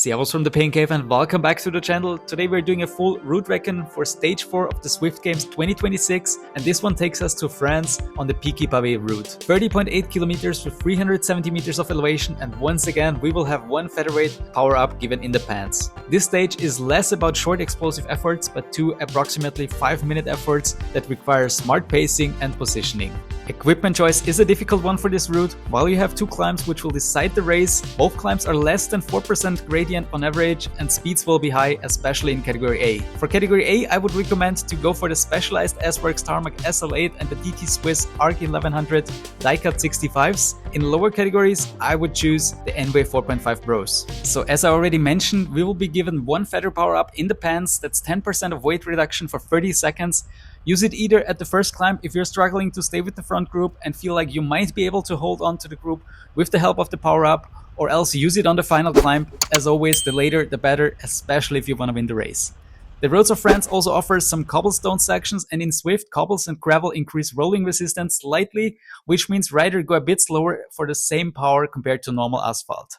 Servus from the Pain Cave and welcome back to the channel. Today we're doing a full route recon for stage 4 of the Zwift Games 2026, and this one takes us to France on the Peaky Pavé route. 30.8 kilometers with 370 meters of elevation, and once again we will have one featherweight power up given in the pants. This stage is less about short explosive efforts but 2 approximately 5-minute efforts that require smart pacing and positioning. Equipment choice is a difficult one for this route. While you have 2 climbs which will decide the race, both climbs are less than 4% gradient on average and speeds will be high, especially in category A. For category A, I would recommend to go for the specialized S-Works Tarmac SL8 and the DT Swiss ARC 1100 die-cut 65s. In lower categories, I would choose the NWay 4.5 Bros. So as I already mentioned, we will be given one feather power up in the pants. That's 10% of weight reduction for 30 seconds. Use it either at the first climb if you're struggling to stay with the front group and feel like you might be able to hold on to the group with the help of the power up, or else use it on the final climb. As always, the later the better, especially if you want to win the race. The Roads of France also offers some cobblestone sections, and in Zwift, cobbles and gravel increase rolling resistance slightly, which means riders go a bit slower for the same power compared to normal asphalt.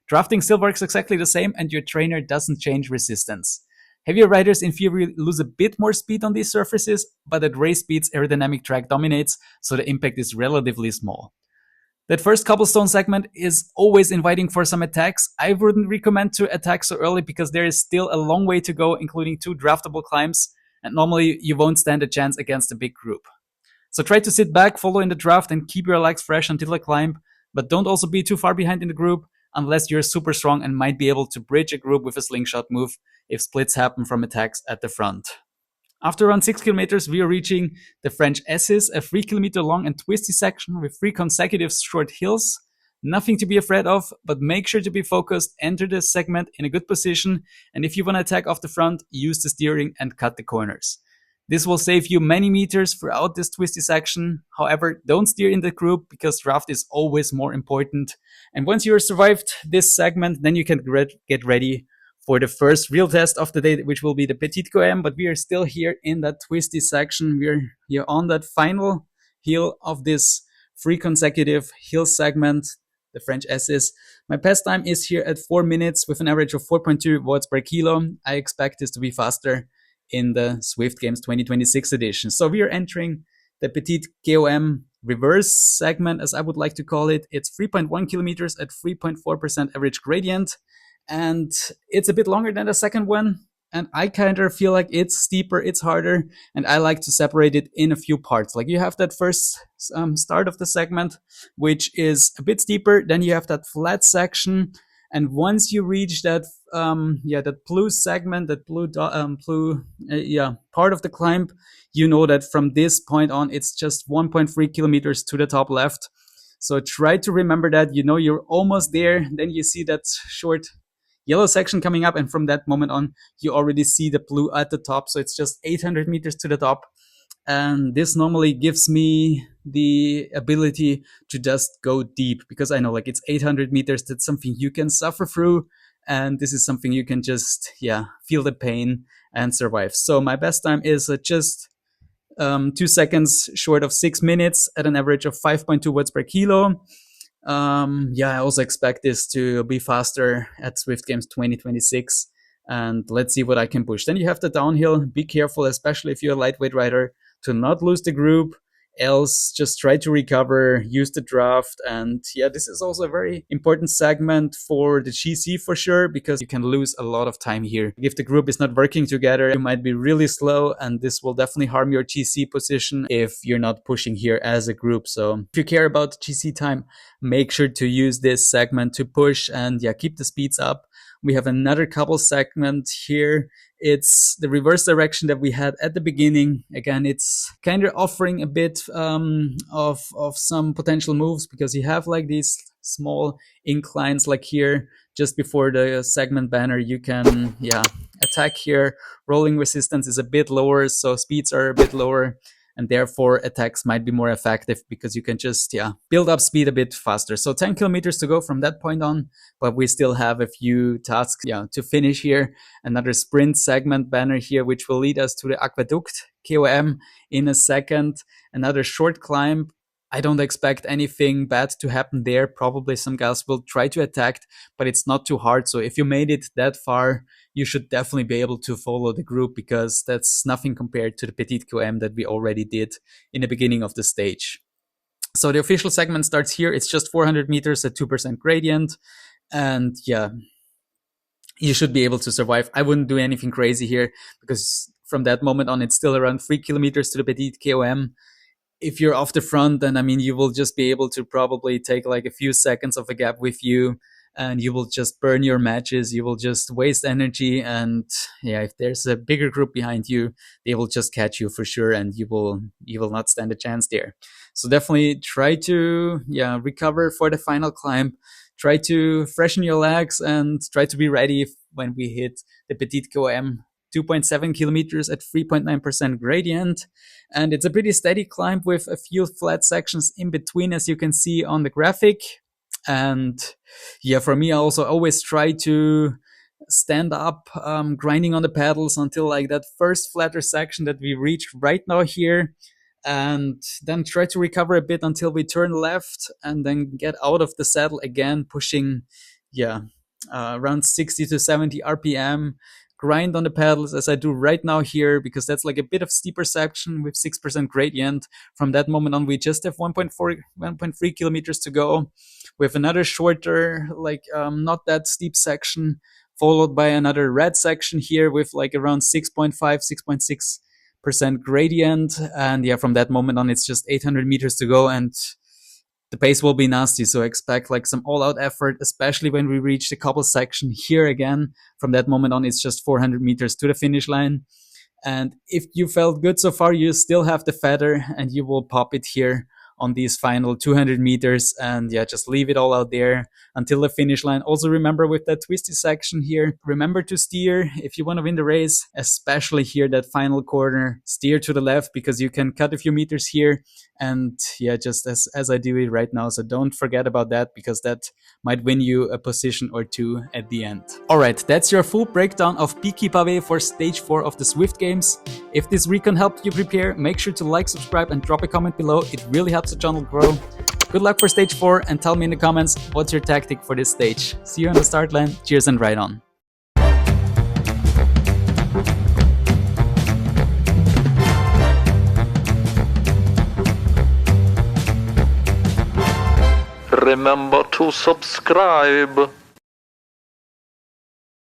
Drafting still works exactly the same and your trainer doesn't change resistance. Heavier riders in theory lose a bit more speed on these surfaces, but at race speeds aerodynamic track dominates, so the impact is relatively small. That first cobblestone segment is always inviting for some attacks. I wouldn't recommend to attack so early because there is still a long way to go, including 2 draftable climbs, and normally you won't stand a chance against a big group. So try to sit back, follow in the draft, and keep your legs fresh until the climb, but don't also be too far behind in the group unless you're super strong and might be able to bridge a group with a slingshot move if splits happen from attacks at the front. After around 6 kilometers, we are reaching the French Esses, a 3 kilometer long and twisty section with 3 consecutive short hills. Nothing to be afraid of, but make sure to be focused, enter this segment in a good position, and if you want to attack off the front, use the steering and cut the corners. This will save you many meters throughout this twisty section. However, don't steer in the group because draft is always more important. And once you have survived this segment, then you can get ready for the first real test of the day, which will be the Petit KOM, but we are still here in that twisty section. We're here on that final hill of this 3 consecutive hill segment, the French Esses. My pace time is here at 4 minutes with an average of 4.2 watts per kilo. I expect this to be faster in the Zwift Games 2026 edition. So we are entering the Petit KOM Reverse segment, as I would like to call it. It's 3.1 kilometers at 3.4% average gradient. And it's a bit longer than the second one, and I kind of feel like it's steeper, it's harder, and I like to separate it in a few parts. Like you have that first start of the segment, which is a bit steeper, then you have that flat section, and once you reach that that blue segment, that part of the climb, you know that from this point on it's just 1.3 kilometers to the top left. So try to remember that, you know you're almost there, then you see that short yellow section coming up, and from that moment on you already see the blue at the top, so it's just 800 meters to the top, and this normally gives me the ability to just go deep because I know like it's 800 meters, that's something you can suffer through, and this is something you can just feel the pain and survive. So my best time is just 2 seconds short of 6 minutes at an average of 5.2 watts per kilo. I also expect this to be faster at Zwift Games 2026, and let's see what I can push. Then you have the downhill. Be careful, especially if you're a lightweight rider, to not lose the group, else just try to recover, use the draft. And this is also a very important segment for the GC for sure, because you can lose a lot of time here. If the group is not working together, you might be really slow, and this will definitely harm your GC position if you're not pushing here as a group. So if you care about GC time, make sure to use this segment to push and keep the speeds up. We have another couple segment here. It's the reverse direction that we had at the beginning. Again, it's kind of offering a bit of some potential moves because you have like these small inclines like here just before the segment banner. You can attack here. Rolling resistance is a bit lower, so speeds are a bit lower, and therefore attacks might be more effective because you can just build up speed a bit faster. So 10 kilometers to go from that point on, but we still have a few tasks to finish here. Another sprint segment banner here, which will lead us to the Aqueduct KOM in a second. Another short climb. I don't expect anything bad to happen there. Probably some guys will try to attack, but it's not too hard. So if you made it that far, you should definitely be able to follow the group, because that's nothing compared to the Petit KOM that we already did in the beginning of the stage. So the official segment starts here. It's just 400 meters at 2% gradient. And yeah, you should be able to survive. I wouldn't do anything crazy here, because from that moment on, it's still around 3 kilometers to the Petit KOM. If you're off the front, then I mean, you will just be able to probably take like a few seconds of a gap with you, and you will just burn your matches. You will just waste energy. And yeah, if there's a bigger group behind you, they will just catch you for sure, and you will not stand a chance there. So definitely try to recover for the final climb. Try to freshen your legs and try to be ready when we hit the Petit KOM. 2.7 kilometers at 3.9% gradient. And it's a pretty steady climb with a few flat sections in between, as you can see on the graphic. And yeah, for me, I also always try to stand up, grinding on the pedals until like that first flatter section that we reach right now here. And then try to recover a bit until we turn left, and then get out of the saddle again, pushing, around 60 to 70 RPM. Grind on the pedals as I do right now here, because that's like a bit of steeper section with 6% gradient. From that moment on, we just have 1.3 kilometers to go, with another shorter, not that steep section, followed by another red section here with like around 6.6% gradient. And yeah, from that moment on, it's just 800 meters to go, and the pace will be nasty. So expect like some all-out effort, especially when we reach the Cobbles section here again. From that moment on, it's just 400 meters to the finish line. And if you felt good so far, you still have the feather, and you will pop it here on these final 200 meters. And yeah, just leave it all out there until the finish line. Also remember, with that twisty section here, remember to steer if you want to win the race, especially here that final corner. Steer to the left, because you can cut a few meters here. And yeah, just as I do it right now. So don't forget about that, because that might win you a position or two at the end. All right, that's your full breakdown of Peaky Pavé for stage 4 of the Zwift Games. If this recon helped you prepare, make sure to like, subscribe, and drop a comment below. It really helps the channel grow. Good luck for stage 4, and tell me in the comments what's your tactic for this stage. See you on the start line. Cheers and ride on. Remember to subscribe.